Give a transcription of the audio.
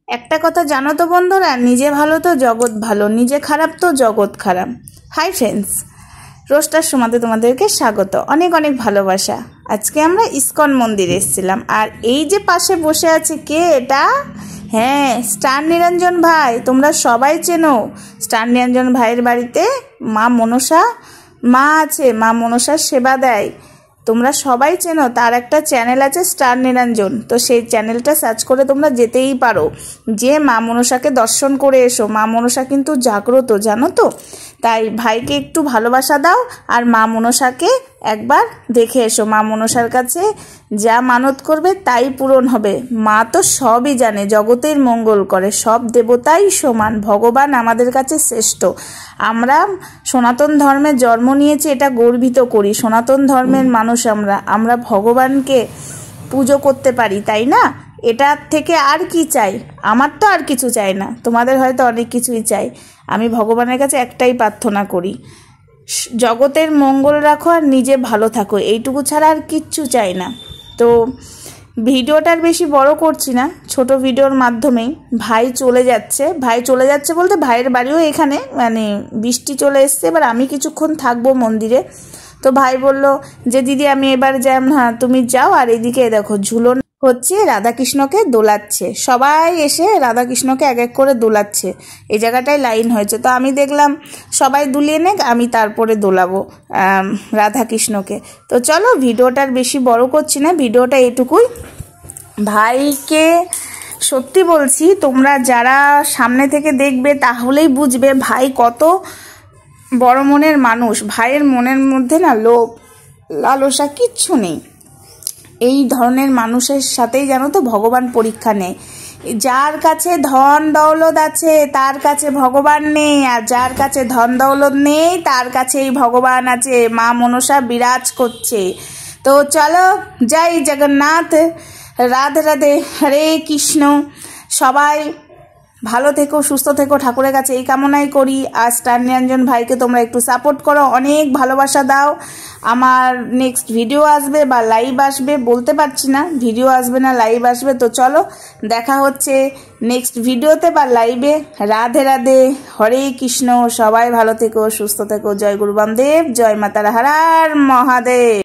একটা কথা জানো তো বন্ধুরা, নিজে ভালো তো জগৎ ভালো, নিজে খারাপ তো জগৎ খারাপ। হাই ফ্রেন্ডস, রোস্টার সমাতে তোমাদেরকে স্বাগত, অনেক অনেক ভালোবাসা। আজকে আমরা ইস্কন মন্দিরে এসেছিলাম, আর এই যে পাশে বসে আছে কে এটা? হ্যাঁ, স্টার নিরঞ্জন ভাই। তোমরা সবাই চেনো স্টার নিরঞ্জন ভাইয়ের বাড়িতে মা মনসা মা আছে, মা মনসার সেবা দেয়। তোমরা সবাই চেনো, তার একটা চ্যানেল আছে স্টার নিরঞ্জন। তো সেই চ্যানেলটা সার্চ করে তোমরা যেতেই পারো, যে মা মনসাকে দর্শন করে এসো। মা মনসা কিন্তু জাগ্রত, জানো তো। তাই ভাইকে একটু ভালোবাসা দাও আর মা মনসাকে একবার দেখে এসো। মা মনসার কাছে যা মানত করবে তাই পূরণ হবে। মা তো সবই জানে, জগতের মঙ্গল করে, সব দেবতাই সমান, ভগবান আমাদের কাছে শ্রেষ্ঠ। আমরা সনাতন ধর্মে জন্ম নিয়েছি, এটা গর্বিত করি। সনাতন ধর্মের মানুষ আমরা ভগবানকে পুজো করতে পারি, তাই না? এটার থেকে আর কি চাই? আমার তো আর কিছু চাই না, তোমাদের হয়তো অনেক কিছুই চাই। আমি ভগবানের কাছে একটাই প্রার্থনা করি, জগতের মঙ্গল রাখো আর নিজে ভালো থাকো, এইটুকু ছাড়া আর কিচ্ছু চাই না। তো ভিডিওটার বেশি বড় করছি না, ছোট ভিডিওর মাধ্যমেই। ভাই চলে যাচ্ছে বলতে ভাইয়ের বাড়িও এখানে, মানে বৃষ্টি চলে এসছে। এবার আমি কিছুক্ষণ থাকবো মন্দিরে। তো ভাই বলল যে দিদি আমি এবার যাই। হ্যাঁ তুমি যাও। আর এদিকে দেখো ঝুলন হচ্ছে, রাধাকৃষ্ণকে দোলাচ্ছে। সবাই এসে রাধাকৃষ্ণকে এক এক করে দোলাচ্ছে। এই জায়গাটায় লাইন হয়েছে, তো আমি দেখলাম সবাই দুলিয়ে নেক, আমি তারপরে দোলাবো রাধাকৃষ্ণকে। তো চলো, ভিডিওটার বেশি বড় করছি না, ভিডিওটা এটুকুই। ভাইকে সত্যি বলছি, তোমরা যারা সামনে থেকে দেখবে তাহলেই বুঝবে ভাই কত বড় মনের মানুষ। ভাইয়ের মনের মধ্যে না লোভ লালসা কিচ্ছু নেই। এই ধরনের মানুষের সাথেই জানো তো ভগবান পরীক্ষা নেয়। যার কাছে ধন দৌলত আছে তার কাছে ভগবান নেই, আর যার কাছে ধন দৌলত নেই তার কাছেই ভগবান আছে। মা মনসা বিরাজ করছে। তো চলো জয় জগন্নাথ, রাধে রাধে, হরে কৃষ্ণ। সবাই ভালো থেকো, সুস্থ থেকো, ঠাকুরের কাছে এই কামনাই করি। আর স্টার নিরঞ্জন ভাইকে তোমরা একটু সাপোর্ট করো, অনেক ভালোবাসা দাও। আমার নেক্সট ভিডিও আসবে বা লাইভ আসবে বলতে পারছি না, ভিডিও আসবে না লাইভ আসবে। তো চলো দেখা হচ্ছে নেক্সট ভিডিওতে বা লাইভে। রাধে রাধে, হরে কৃষ্ণ। সবাই ভালো থেকো, সুস্থ থেকো। জয় গুরু বামদেব, জয় মাতারা, হর হর মহাদেব।